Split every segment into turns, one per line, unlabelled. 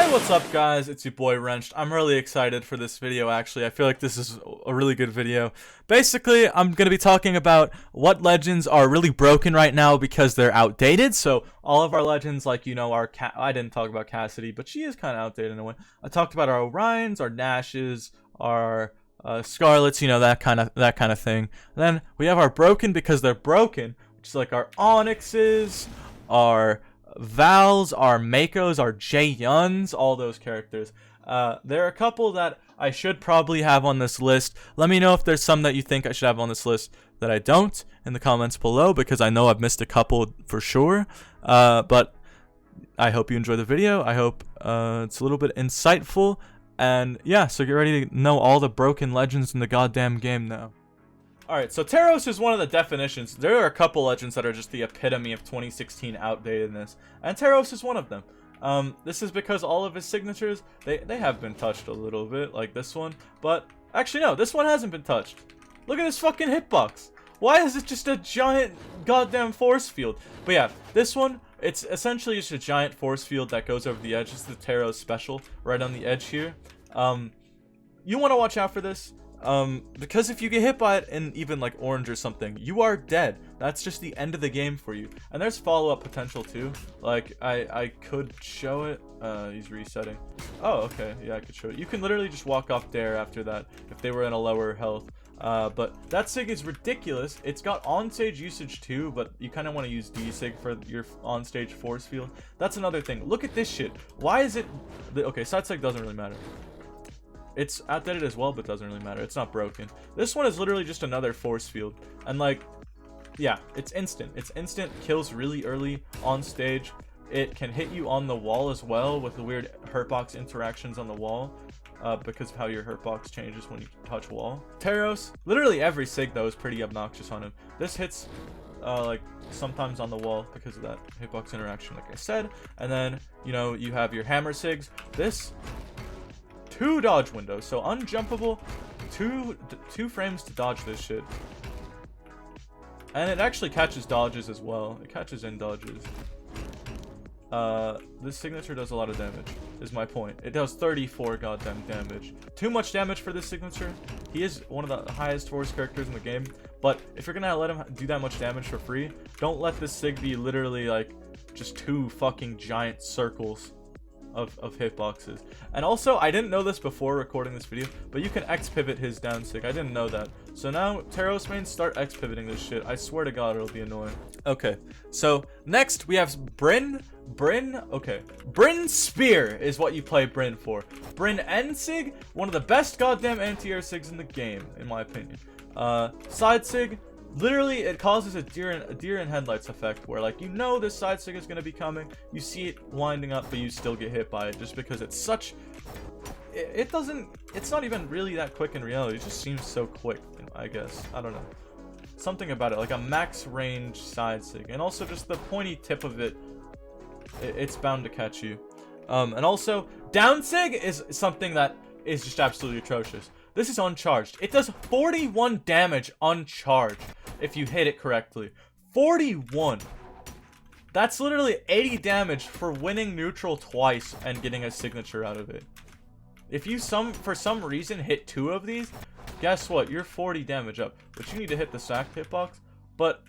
Hey, what's up guys, it's your boy Wrenched. I'm really excited for this video actually. I feel like this is a really good video. Basically, I'm going to be talking about what legends are really broken right now because they're outdated. So all of our legends, like, you know, I didn't talk about Cassidy, but she is kind of outdated in a way. I talked about our Orions, our Nashes, our Scarlets, you know, that kind of thing. And then we have our broken because they're broken, which is like our Onyxes, our Vals, our Meikos, our Jae-Yuns, all those characters. There are a couple that I should probably have on this list. Let me know if there's some that you think I should have on this list that I don't in the comments below, because I know I've missed a couple for sure. But I hope you enjoy the video. I hope it's a little bit insightful. And yeah, so get ready to know all the broken legends in the goddamn game now. Alright, so Teros is one of the definitions. There are a couple legends that are just the epitome of 2016 outdatedness, and Teros is one of them. This is because all of his signatures, they have been touched a little bit, like this one, but actually no, this one hasn't been touched. Look at this fucking hitbox. Why is it just a giant goddamn force field? But yeah, this one, it's essentially just a giant force field that goes over the edge. This is the Teros special, right on the edge here. You want to watch out for this. Because if you get hit by it in even like orange or something, you are dead. That's just the end of the game for you. And there's follow-up potential too. Like I could show it. He's resetting. Oh, okay, yeah, I could show it. You can literally just walk off there after that if they were in a lower health. But that sig is ridiculous. It's got on-stage usage too, but you kind of want to use DSig for your on-stage force field. That's another thing. Look at this shit. Why is it? Okay, side sig doesn't really matter. It's outdated as well, but doesn't really matter. It's not broken. This one is literally just another force field. And like, yeah, it's instant. It's instant, kills really early on stage. It can hit you on the wall as well with the weird hurtbox interactions on the wall. Because of how your hurtbox changes when you touch wall. Teros, literally every sig though is pretty obnoxious on him. This hits like sometimes on the wall because of that hitbox interaction, like I said. And then, you know, you have your hammer sigs. This 2 dodge windows, so unjumpable, two frames to dodge this shit. And it actually catches dodges as well. It catches in dodges. This signature does a lot of damage, is my point. It does 34 goddamn damage. Too much damage for this signature. He is one of the highest force characters in the game, but if you're gonna let him do that much damage for free, don't let this sig be literally like just 2 fucking giant circles of hitboxes. And also, I didn't know this before recording this video, but you can X pivot his down sig. I didn't know that. So now Teros mains, start X pivoting this shit. I swear to God, it'll be annoying. Okay, so next we have Bryn Brynn. Okay, Bryn Spear is what you play Bryn for. Bryn N sig, one of the best goddamn anti-air sigs in the game, in my opinion. Side sig, literally, it causes a deer in headlights effect where, like, you know this side sig is going to be coming. You see it winding up, but you still get hit by it just because it's such... It's not even really that quick in reality. It just seems so quick, I guess. I don't know. Something about it, like a max range side sig. And also just the pointy tip of it, it's bound to catch you. And also, down sig is something that is just absolutely atrocious. This is uncharged. It does 41 damage uncharged if you hit it correctly. 41. That's literally 80 damage for winning neutral twice and getting a signature out of it. If you for some reason hit 2 of these, guess what? You're 40 damage up. But you need to hit the sack hitbox. But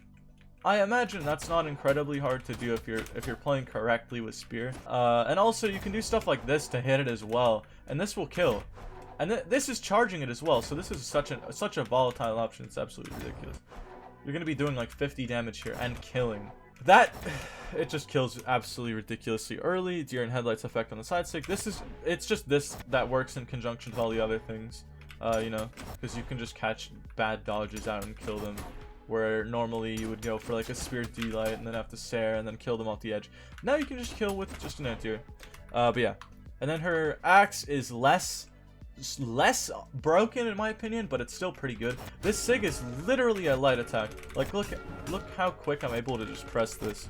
I imagine that's not incredibly hard to do if you're playing correctly with Spear. And also you can do stuff like this to hit it as well, and this will kill. And this is charging it as well, so this is such a volatile option. It's absolutely ridiculous. You're gonna be doing like 50 damage here and killing. That, it just kills absolutely ridiculously early. Deer in headlights effect on the side stick. It's just this that works in conjunction with all the other things. You know, because you can just catch bad dodges out and kill them, where normally you would go for like a spear D-light and then have to Sare and then kill them off the edge. Now you can just kill with just an anti-air. But yeah, and then her axe is less broken in my opinion, but it's still pretty good. This sig is literally a light attack. Like, look how quick I'm able to just press this.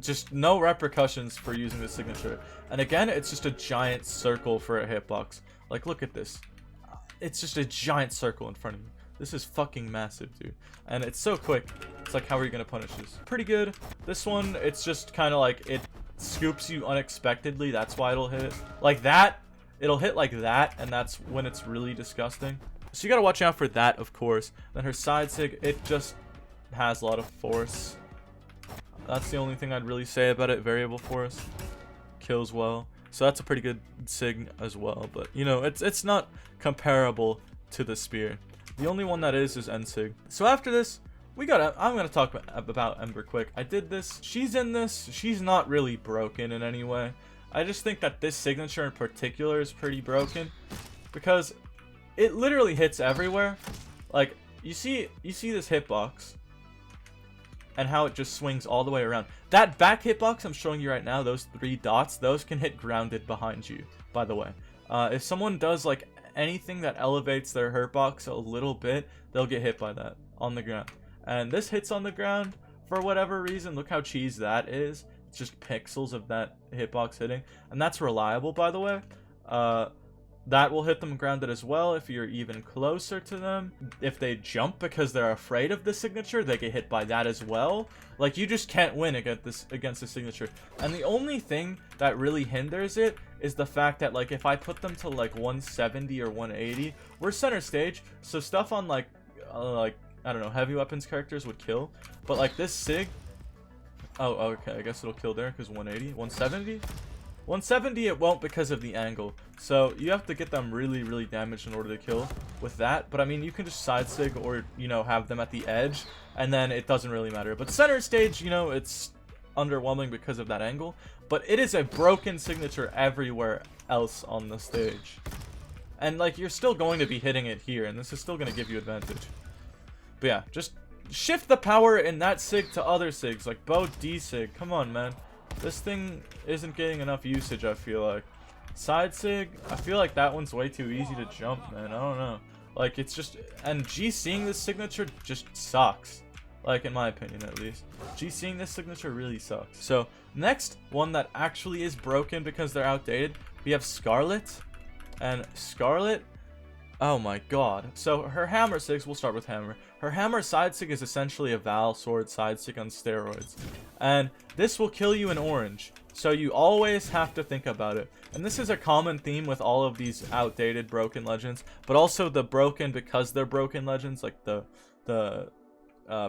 Just no repercussions for using this signature. And again, it's just a giant circle for a hitbox. Like, look at this. It's just a giant circle in front of you. This is fucking massive, dude. And it's so quick. It's like, how are you gonna punish this? Pretty good. This one, it's just kind of like, scoops you unexpectedly. That's why it'll hit like that. It'll hit like that, and that's when it's really disgusting. So you gotta watch out for that, of course. Then her side sig, it just has a lot of force. That's the only thing I'd really say about it. Variable force, kills well. So that's a pretty good sig as well. But you know, it's not comparable to the spear. The only one that is end sig. So after this, I'm gonna talk about Ember quick. I did this. She's in this. She's not really broken in any way. I just think that this signature in particular is pretty broken because it literally hits everywhere. Like you see this hitbox and how it just swings all the way around. That back hitbox I'm showing you right now, those 3 dots, those can hit grounded behind you, by the way. If someone does like anything that elevates their hitbox a little bit, they'll get hit by that on the ground. And this hits on the ground for whatever reason. Look how cheese that is. It's just pixels of that hitbox hitting. And that's reliable, by the way. That will hit them grounded as well if you're even closer to them. If they jump because they're afraid of the signature, they get hit by that as well. Like, you just can't win against the signature. And the only thing that really hinders it is the fact that, like, if I put them to like 170 or 180, we're center stage, so stuff on like I don't know, heavy weapons characters would kill. But like this sig, oh okay, I guess it'll kill there because 180, 170. 170 it won't because of the angle. So you have to get them really damaged in order to kill with that. But I mean, you can just side sig or, you know, have them at the edge and then it doesn't really matter. But center stage, you know, it's underwhelming because of that angle. But it is a broken signature everywhere else on the stage. And like, you're still going to be hitting it here and this is still going to give you advantage. But yeah, just shift the power in that sig to other sigs like bow DSig. Come on, man. This thing isn't getting enough usage, I feel like. Side sig, I feel like that one's way too easy to jump, man. I don't know. Like, it's just... And G-seeing this signature just sucks. Like, in my opinion, at least. G-seeing this signature really sucks. So, next one that actually is broken because they're outdated, we have Scarlet. And Scarlet... Oh my god. So, her hammer sigs, we'll start with hammer. Her hammer side sig is essentially a Val sword side sig on steroids. And this will kill you in orange. So you always have to think about it. And this is a common theme with all of these outdated broken legends. But also the broken because they're broken legends. Like the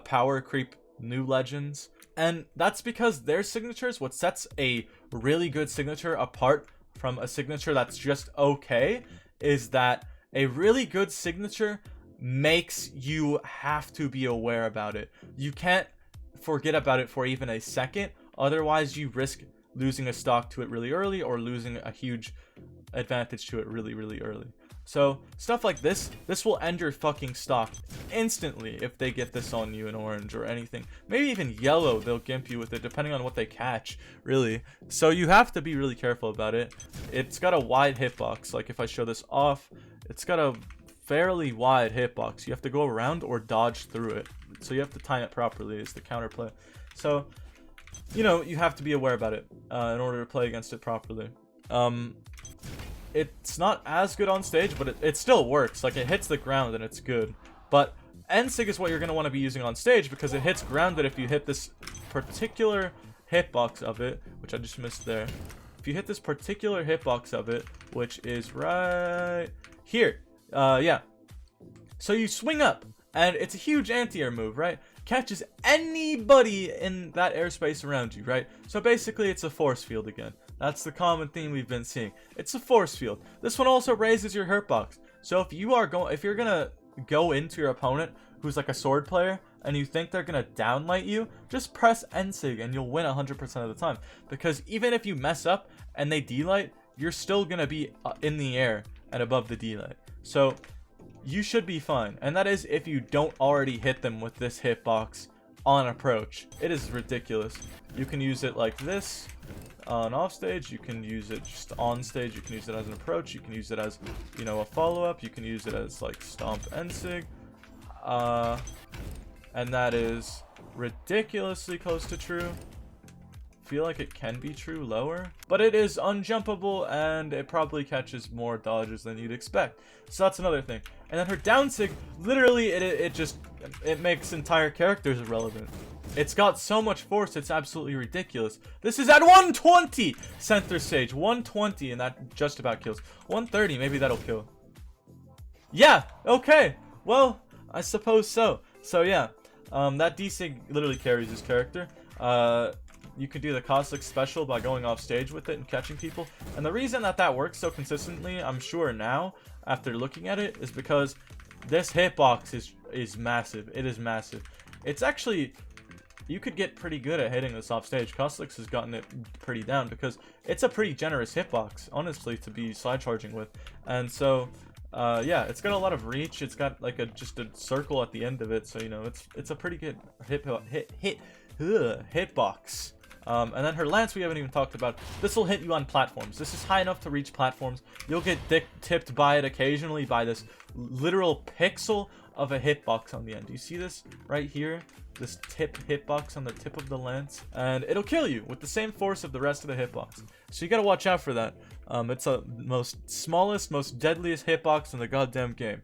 power creep new legends. And that's because their signatures, what sets a really good signature apart from a signature that's just okay, is that a really good signature makes you have to be aware about it. You can't forget about it for even a second, otherwise you risk losing a stock to it really early or losing a huge advantage to it really early. So stuff like this will end your fucking stock instantly if they get this on you in orange or anything. Maybe even yellow, they'll gimp you with it depending on what they catch, really. So you have to be really careful about it. It's got a wide hitbox. Like if I show this off, it's got a fairly wide hitbox. You have to go around or dodge through it. So you have to time it properly is the counterplay. So, you know, you have to be aware about it in order to play against it properly. It's not as good on stage, but it still works. Like, it hits the ground and it's good. But N-Sig is what you're going to want to be using on stage because it hits grounded if you hit this particular hitbox of it, which I just missed there. If you hit this particular hitbox of it, which is right here. Yeah. So you swing up, and it's a huge anti-air move, right? Catches anybody in that airspace around you, right? So basically, it's a force field again. That's the common theme we've been seeing. It's a force field. This one also raises your hurt box. So if you're gonna go into your opponent who's like a sword player and you think they're gonna downlight you, just press N-Sig and you'll win 100% of the time. Because even if you mess up and they D-light, you're still gonna be in the air and above the D-light. So you should be fine. And that is if you don't already hit them with this hitbox on approach. It is ridiculous. You can use it like this on off stage, you can use it just on stage, you can use it as an approach, you can use it as, you know, a follow-up, you can use it as like stomp N-Sig, and that is ridiculously close to true. Feel like it can be true lower, but it is unjumpable and it probably catches more dodges than you'd expect. So that's another thing. And then her down sig, literally it makes entire characters irrelevant. It's got so much force, it's absolutely ridiculous. This is at 120 center stage. 120, and that just about kills. 130, maybe that'll kill. Yeah, okay. Well, I suppose so. So yeah, that DSig literally carries his character. You could do the Caustic special by going off stage with it and catching people. And the reason that that works so consistently, I'm sure now, after looking at it, is because this hitbox is massive. It is massive. It's actually, you could get pretty good at hitting this off stage. Caustic has gotten it pretty down because it's a pretty generous hitbox, honestly, to be slide charging with. And so, yeah, it's got a lot of reach. It's got like just a circle at the end of it, so you know it's a pretty good hitbox. And then her lance we haven't even talked about. This will hit you on platforms. This is high enough to reach platforms. You'll get tipped by it occasionally by this literal pixel of a hitbox on the end. Do you see this right here? This hitbox on the tip of the lance, and it'll kill you with the same force of the rest of the hitbox. So you gotta watch out for that. It's the smallest, most deadliest hitbox in the goddamn game.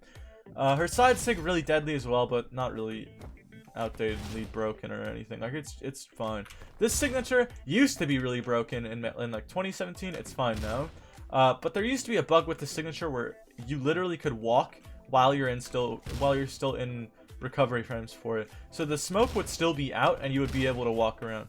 Her side sig really deadly as well, but not really outdatedly broken or anything. Like it's fine. This signature used to be really broken in like 2017. It's fine now. But there used to be a bug with the signature where you literally could walk while you're still in recovery frames for it. So the smoke would still be out and you would be able to walk around.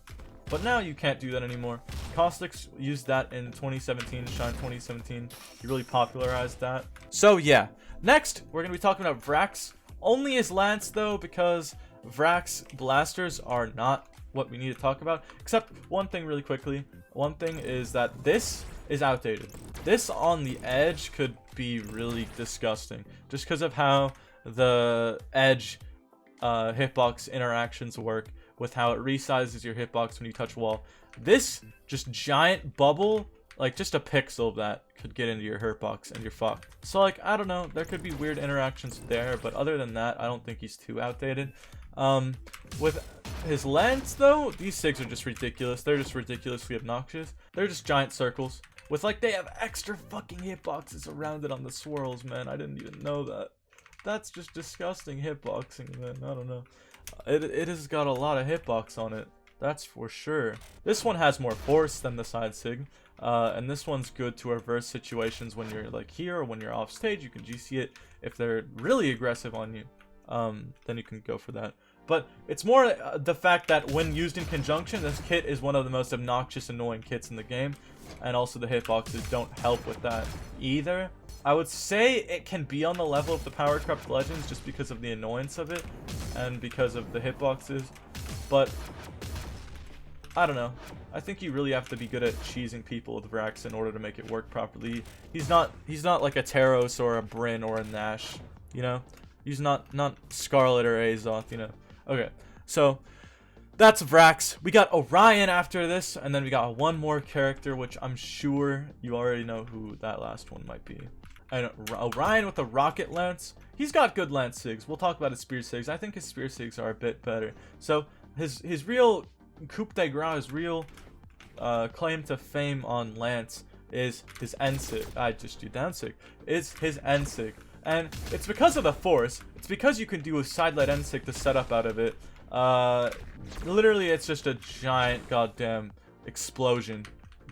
But now you can't do that anymore. Caustics used that in 2017, Shine 2017. He really popularized that. So yeah. Next, we're going to be talking about Brax. Only his lance though, because Brax blasters are not what we need to talk about. Except one thing really quickly. One thing is that this is outdated. This on the edge could be really disgusting. Just because of how the edge hitbox interactions work with how it resizes your hitbox when you touch wall. This just giant bubble, like just a pixel of that could get into your hitbox and you're fucked. So like, I don't know, there could be weird interactions there, but other than that, I don't think he's too outdated. With his lance though, these SIGs are just ridiculous. They're just ridiculously obnoxious. They're just giant circles with like, they have extra fucking hitboxes around it on the swirls, man. I didn't even know that. That's just disgusting hitboxing, man. I don't know. It has got a lot of hitbox on it. That's for sure. This one has more force than the side sig. And this one's good to reverse situations when you're like here or when you're off stage. You can GC it if they're really aggressive on you. Then you can go for that. But it's more the fact that when used in conjunction, this kit is one of the most obnoxious, annoying kits in the game. And also the hitboxes don't help with that either. I would say it can be on the level of the Power Corrupt Legends just because of the annoyance of it and because of the hitboxes. But I don't know. I think you really have to be good at cheesing people with Brax in order to make it work properly. He's not like a Taros or a Bryn or a Nash, you know? He's not Scarlet or Azoth, you know? Okay, so that's Brax. We got Orion after this, and then we got one more character, which I'm sure you already know who that last one might be. And Orion with a rocket lance. He's got good lance sigs. We'll talk about his spear sigs. I think his spear sigs are a bit better. So his real coup de grace, his real claim to fame on lance is his end sig. I just do down sig. Is his end sig. And it's because of the force. It's because you can do a side light end sig to set up out of it. Literally, it's just a giant goddamn explosion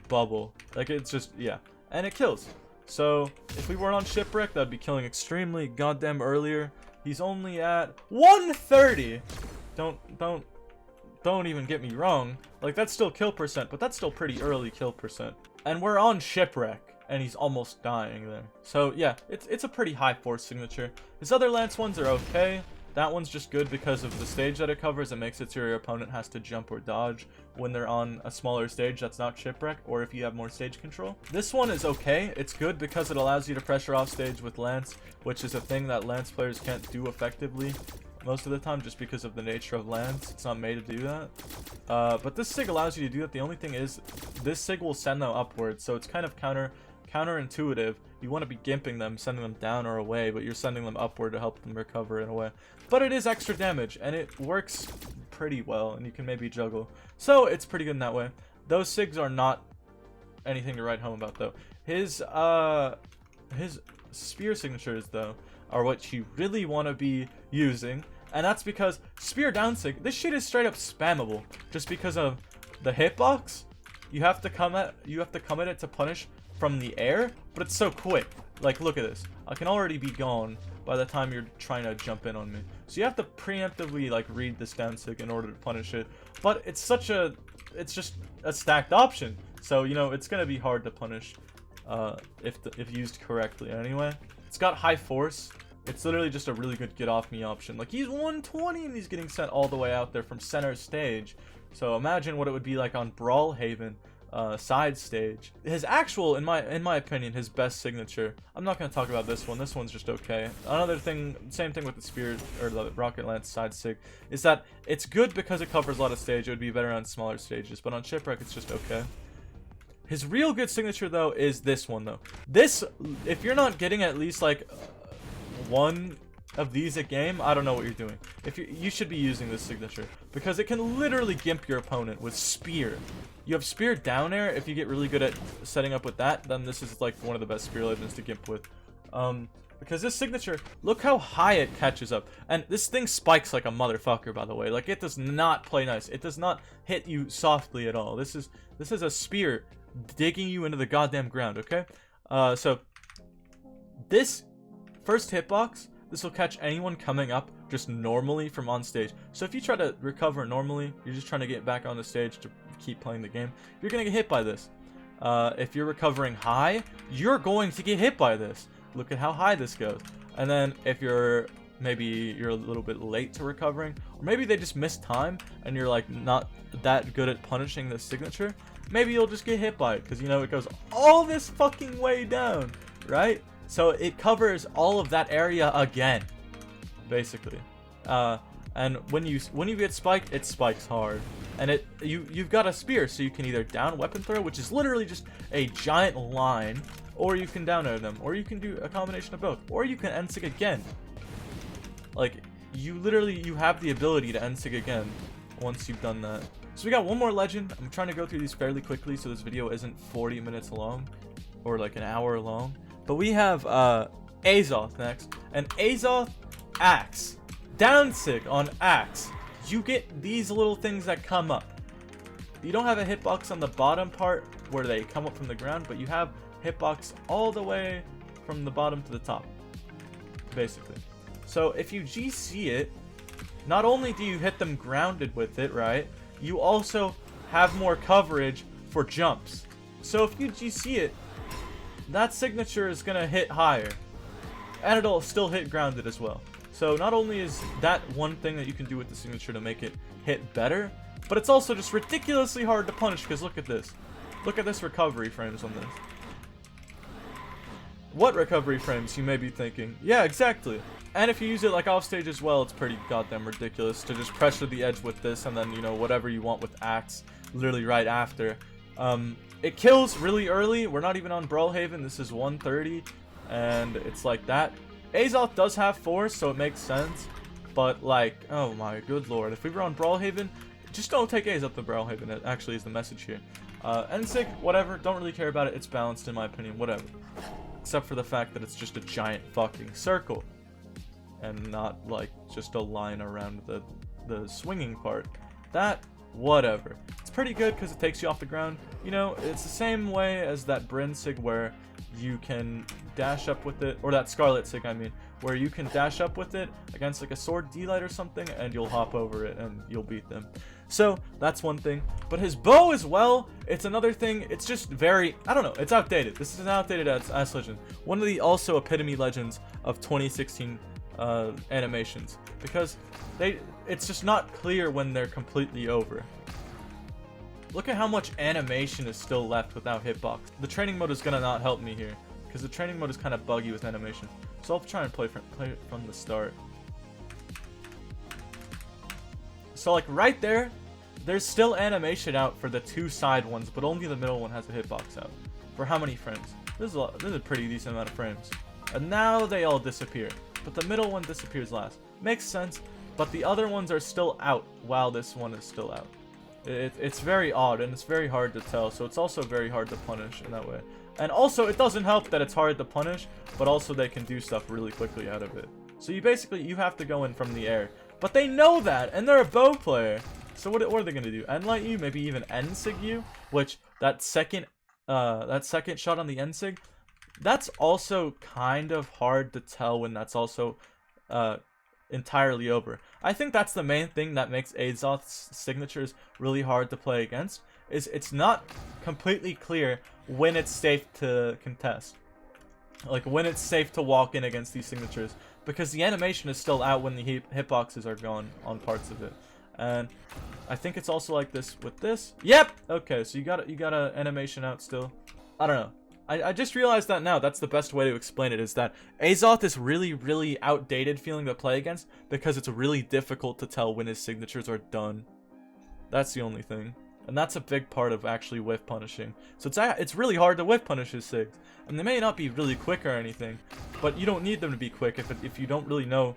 bubble. Like, it's just, yeah. And it kills. So, if we weren't on Shipwreck, that'd be killing extremely goddamn earlier. He's only at 130. Don't even get me wrong. Like, that's still kill percent, but that's still pretty early kill percent. And we're on Shipwreck, and he's almost dying there. So, yeah, it's a pretty high force signature. His other lance ones are okay. That one's just good because of the stage that it covers. It makes it so your opponent has to jump or dodge when they're on a smaller stage that's not Shipwreck, or if you have more stage control. This one is okay. It's good because it allows you to pressure off stage with Lance, which is a thing that Lance players can't do effectively most of the time just because of the nature of Lance. It's not made to do that. But this SIG allows you to do that. The only thing is, this SIG will send them upwards, so it's kind of counterintuitive. You want to be gimping them, sending them down or away, but you're sending them upward to help them recover in a way. But it is extra damage, and it works pretty well, and you can maybe juggle. So it's pretty good in that way. Those SIGs are not anything to write home about, though. His spear signatures, though, are what you really want to be using. And that's because spear down sig, this shit is straight up spammable. Just because of the hitbox, you have to come at it to punish from the air, but it's so quick. Like, look at this. I can already be gone by the time you're trying to jump in on me. So you have to preemptively like read this down sig in order to punish it. But it's just a stacked option. So, you know, it's gonna be hard to punish if used correctly anyway. It's got high force. It's literally just a really good get off me option. Like, he's 120 and he's getting sent all the way out there from center stage. So imagine what it would be like on Brawlhalla side stage. His actual, in my opinion, his best signature. I'm not gonna talk about this one. This one's just okay. Another thing, same thing with the spear or the rocket lance side sig, is that it's good because it covers a lot of stage. It would be better on smaller stages, but on shipwreck it's just okay. His real good signature though is this one though. This, if you're not getting at least like one of these a game, I don't know what you're doing. If you should be using this signature because it can literally gimp your opponent with spear. You have spear down air. If you get really good at setting up with that, then this is like one of the best spear legends to gimp with. Because this signature, look how high it catches up, and this thing spikes like a motherfucker. By the way, like it does not play nice. It does not hit you softly at all. This is a spear digging you into the goddamn ground. Okay, so this first hitbox, this will catch anyone coming up just normally from on stage. So if you try to recover normally, you're just trying to get back on the stage to keep playing the game, you're gonna get hit by this. If you're recovering high, you're going to get hit by this. Look at how high this goes. And then if maybe you're a little bit late to recovering, or maybe they just missed time and you're like not that good at punishing this signature, maybe you'll just get hit by it because, you know, it goes all this fucking way down, right? So it covers all of that area again, basically. And when you get spiked, it spikes hard. And you've got a spear, so you can either down weapon throw, which is literally just a giant line, or you can down air them, or you can do a combination of both, or you can N-sig again. Like, you have the ability to N-sig again once you've done that. So we got one more legend. I'm trying to go through these fairly quickly so this video isn't 40 minutes long, or like an hour long. But we have Azoth next, and Azoth Axe. Down sig on Axe. You get these little things that come up. You don't have a hitbox on the bottom part where they come up from the ground, but you have hitbox all the way from the bottom to the top, basically. So if you GC it, not only do you hit them grounded with it, right? You also have more coverage for jumps. So if you GC it, that signature is gonna hit higher, and it'll still hit grounded as well. So not only is that one thing that you can do with the signature to make it hit better, but it's also just ridiculously hard to punish because look at this. Look at this recovery frames on this. What recovery frames, you may be thinking? Yeah, exactly. And if you use it like off stage as well, it's pretty goddamn ridiculous to just pressure the edge with this and then, you know, whatever you want with Axe literally right after. It kills really early. We're not even on Brawlhalla. This is 130 and it's like that. Azoth does have force, so it makes sense. But like, oh my good lord, if we were on Brawlhalla, just don't take Azoth to Brawlhalla. That actually is the message here. N-sig, whatever, don't really care about it. It's balanced in my opinion, whatever. Except for the fact that it's just a giant fucking circle. And not like just a line around the swinging part. That, whatever. It's pretty good because it takes you off the ground. You know, it's the same way as that Bryn sig where you can dash up with it, or that Scarlet sig I mean, where you can dash up with it against like a sword D-light or something and you'll hop over it and you'll beat them. So that's one thing. But his bow as well, it's another thing. It's just very, I don't know, it's outdated. This is an outdated ass legend. One of the also epitome legends of 2016 animations, because it's just not clear when they're completely over. Look at how much animation is still left without hitbox. The training mode is gonna not help me here because the training mode is kind of buggy with animation. So I'll try and play it from the start. So like right there, there's still animation out for the two side ones, but only the middle one has a hitbox out. For how many frames? This is a pretty decent amount of frames. And now they all disappear, but the middle one disappears last. Makes sense, but the other ones are still out while this one is still out. It's very odd and it's very hard to tell, so it's also very hard to punish in that way. And also it doesn't help that it's hard to punish, but also they can do stuff really quickly out of it. So you have to go in from the air. But they know that, and they're a bow player. So what are they gonna do? Endlight you? Maybe even Ensig you? Which that second shot on the Ensig, that's also kind of hard to tell when that's also entirely over. I think that's the main thing that makes Azoth's signatures really hard to play against. Is it's not completely clear when it's safe to contest. Like when it's safe to walk in against these signatures, because the animation is still out when the hitboxes are gone on parts of it. And I think it's also like this with this. Yep. Okay, so you got a animation out still. I don't know. I just realized that now. That's the best way to explain it, is that Azoth is really outdated feeling to play against because it's really difficult to tell when his signatures are done. That's the only thing. And that's a big part of actually whiff punishing. So it's really hard to whiff punish his sigs. And they may not be really quick or anything, but you don't need them to be quick if you don't really know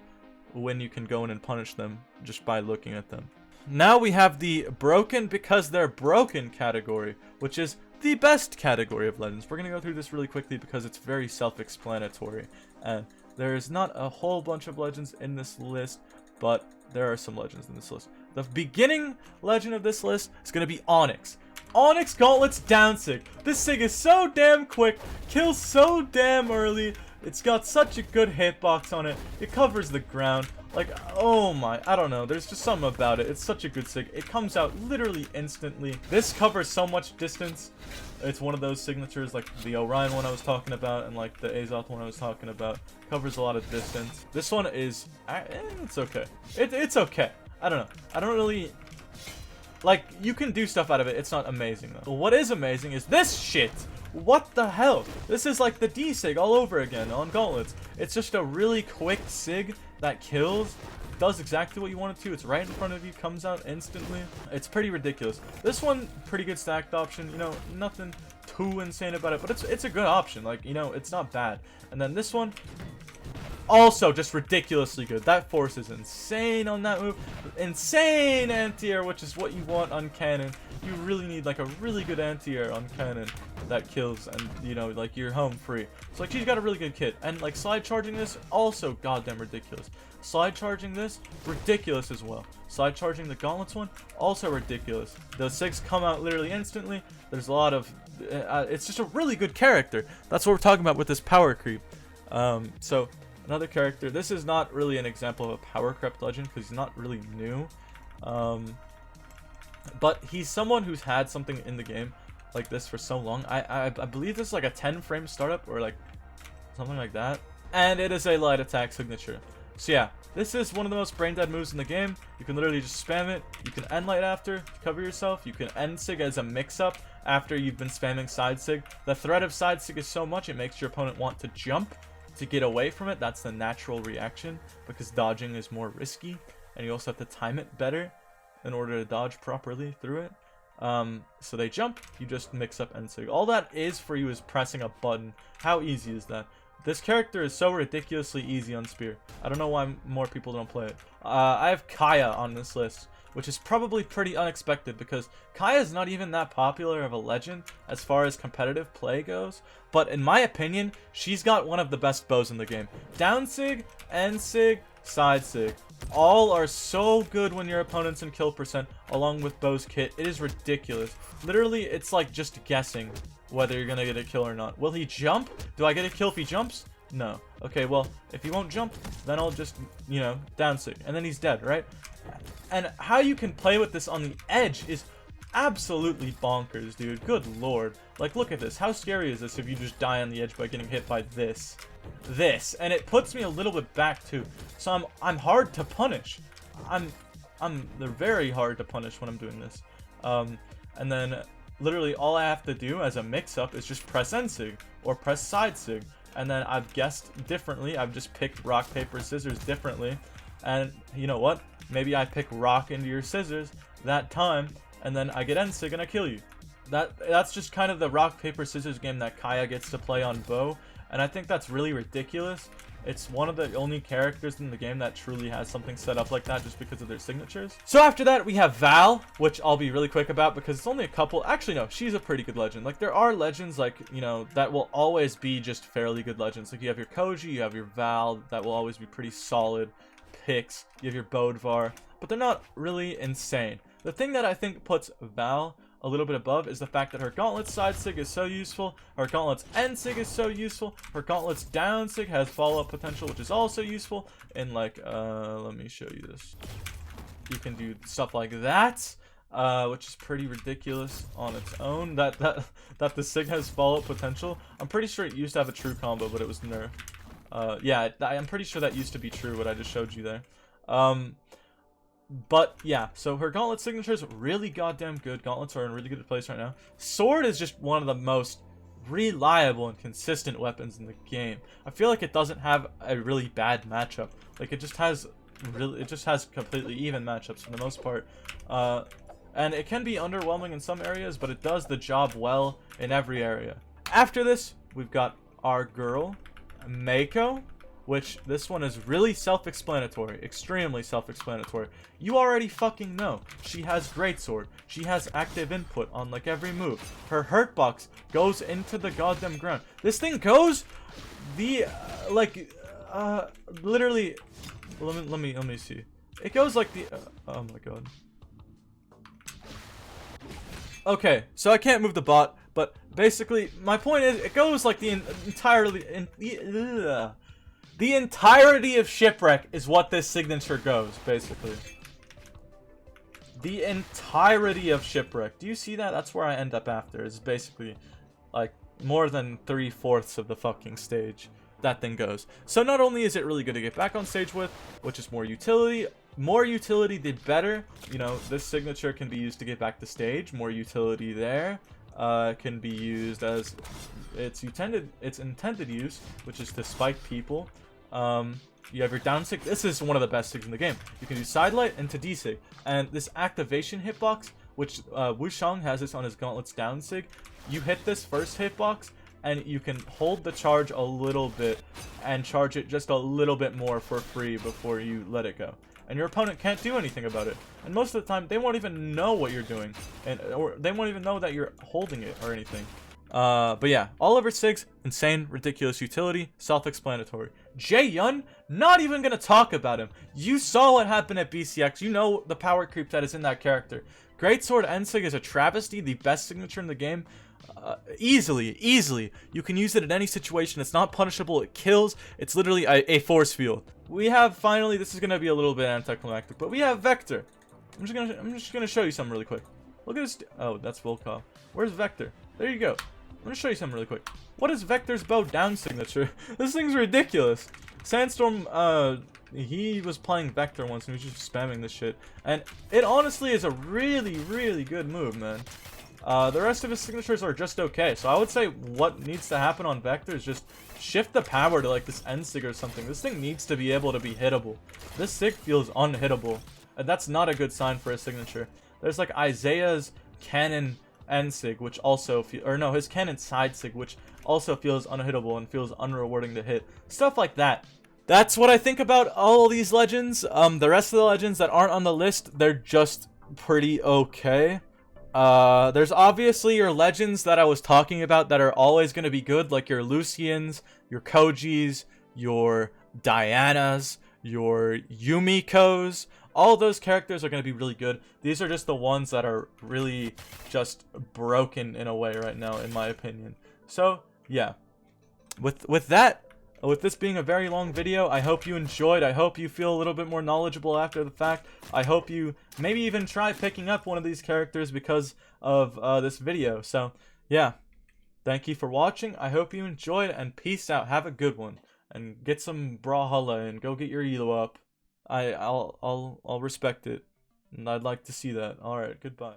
when you can go in and punish them just by looking at them. Now we have the broken because they're broken category, which is the best category of legends. We're going to go through this really quickly because it's very self-explanatory. And there is not a whole bunch of legends in this list, but there are some legends in this list. The beginning legend of this list is going to be Onyx. Onyx Gauntlets down sig. This sig is so damn quick, kills so damn early. It's got such a good hitbox on it. It covers the ground. Like, oh my, I don't know. There's just something about it. It's such a good sig. It comes out literally instantly. This covers so much distance. It's one of those signatures like the Orion one I was talking about and like the Azoth one I was talking about. Covers a lot of distance. This one is, it's okay. It's okay. I don't know. I don't really... Like, you can do stuff out of it. It's not amazing, though. What is amazing is this shit. What the hell? This is like the DSig all over again on Gauntlets. It's just a really quick sig that kills. Does exactly what you want it to. It's right in front of you. Comes out instantly. It's pretty ridiculous. This one, pretty good stacked option. You know, nothing too insane about it. But it's a good option. Like, you know, it's not bad. And then this one... Also, just ridiculously good. That force is insane on that move. Insane anti-air, which is what you want on cannon. You really need like a really good anti-air on cannon that kills, and you know, like you're home free. So like she's got a really good kit, and like slide charging this, also goddamn ridiculous. Slide charging this, ridiculous as well. Slide charging the Gauntlets one, also ridiculous. The sigs come out literally instantly. There's a lot of, it's just a really good character. That's what we're talking about with this power creep. So. Another character. This is not really an example of a power crept legend because he's not really new. But he's someone who's had something in the game like this for so long. I believe this is like a 10 frame startup or like something like that. And it is a light attack signature. So yeah, this is one of the most brain dead moves in the game. You can literally just spam it. You can end light after to cover yourself. You can end sig as a mix up after you've been spamming side sig. The threat of side sig is so much it makes your opponent want to jump to get away from it. That's the natural reaction because dodging is more risky, and you also have to time it better in order to dodge properly through it. So they jump, you just mix up Ensig. All that is for you is pressing a button. How easy is that? This character is so ridiculously easy on Spear. I don't know why more people don't play it. I have Kaia on this list, which is probably pretty unexpected because Kaia is not even that popular of a legend as far as competitive play goes. But in my opinion, she's got one of the best bows in the game. Down sig, end sig, side sig. All are so good when your opponent's in kill percent along with Bow's kit. It is ridiculous. Literally, it's like just guessing whether you're gonna get a kill or not. Will he jump? Do I get a kill if he jumps? No. Okay, well, if he won't jump, then I'll just, you know, down sig. And then he's dead, right? And how you can play with this on the edge is absolutely bonkers, dude. Good lord. Like, look at this. How scary is this if you just die on the edge by getting hit by this? And it puts me a little bit back too. So I'm hard to punish. They're very hard to punish when I'm doing this. And then literally all I have to do as a mix-up is just press end sig or press side sig. And then I've guessed differently. I've just picked rock, paper, scissors differently. And you know what? Maybe I pick rock into your scissors that time, and then I get end sig and I kill you. That's just kind of the rock, paper, scissors game that Kaia gets to play on Bow. And I think that's really ridiculous. It's one of the only characters in the game that truly has something set up like that just because of their signatures. So after that, we have Val, which I'll be really quick about because it's only a couple. Actually, no, she's a pretty good legend. Like, there are legends, like, you know, that will always be just fairly good legends. Like, you have your Koji, you have your Val, that will always be pretty solid picks, you have your Bodvar, but they're not really insane. The thing that I think puts Val a little bit above is the fact that her Gauntlets side sig is so useful, her Gauntlets end sig is so useful, her Gauntlets down sig has follow-up potential, which is also useful, and like, let me show you this. You can do stuff like that, which is pretty ridiculous on its own, that the sig has follow-up potential. I'm pretty sure it used to have a true combo, but it was nerfed. Yeah, I'm pretty sure that used to be true, what I just showed you there. But yeah, so her Gauntlet signature is really goddamn good. Gauntlets are in a really good place right now. Sword is just one of the most reliable and consistent weapons in the game. I feel like it doesn't have a really bad matchup. Like it just has completely even matchups for the most part. And it can be underwhelming in some areas, but it does the job well in every area. After this, we've got our girl, Meiko, which this one is really self-explanatory, extremely self-explanatory. You already fucking know. She has Greatsword. She has active input on like every move. Her hurt box goes into the goddamn ground. This thing goes literally. Let me see. It goes like the. Oh my god. Okay, so I can't move the bot, but basically my point is it goes like the entirety of Shipwreck is what this signature goes, basically. The entirety of Shipwreck. Do you see that? That's where I end up after. It's basically like more than 3/4 of the fucking stage. That thing goes. So not only is it really good to get back on stage with, which is more utility the better. You know, this signature can be used to get back to stage. More utility there. Can be used as its intended use, which is to spike people. You have your down sig. This is one of the best sigs in the game. You can do sidelight into DSig, and this activation hitbox, which Wushang has this on his Gauntlets down sig. You hit this first hitbox, and you can hold the charge a little bit and charge it just a little bit more for free before you let it go. And your opponent can't do anything about it. And most of the time, they won't even know what you're doing, or they won't even know that you're holding it or anything. But yeah, all of her sigs, insane, ridiculous utility, self-explanatory. Jae-Yun, not even gonna talk about him. You saw what happened at BCX. You know the power creep that is in that character. Greatsword Ensig is a travesty, the best signature in the game. Easily. You can use it in any situation. It's not punishable. It kills. It's literally a force field. We have, finally, this is gonna be a little bit anticlimactic, but we have Vector. I'm just gonna show you something really quick. Look at this. Oh, that's Volkov. Where's Vector? There you go. I'm gonna show you something really quick. What is Vector's bow down signature? This thing's ridiculous. Sandstorm, he was playing Vector once and he was just spamming this shit. And it honestly is a really good move, man. The rest of his signatures are just okay. So I would say what needs to happen on Vector is just shift the power to like this end sig or something. This thing needs to be able to be hittable. This sig feels unhittable. And that's not a good sign for a signature. There's like Isaiah's cannon end sig, which also his cannon side sig, which also feels unhittable and feels unrewarding to hit. Stuff like that. That's what I think about all these legends. The rest of the legends that aren't on the list, they're just pretty okay. There's obviously your legends that I was talking about that are always going to be good, like your Lucians, your Kojis, your Dianas, your Yumikos. All those characters are going to be really good. These are just the ones that are really just broken in a way right now, in my opinion. So, yeah. With this being a very long video, I hope you enjoyed. I hope you feel a little bit more knowledgeable after the fact. I hope you maybe even try picking up one of these characters because of this video. So, yeah. Thank you for watching. I hope you enjoyed, and peace out. Have a good one. And get some Brawlhalla and go get your elo up. I'll respect it. And I'd like to see that. Alright, goodbye.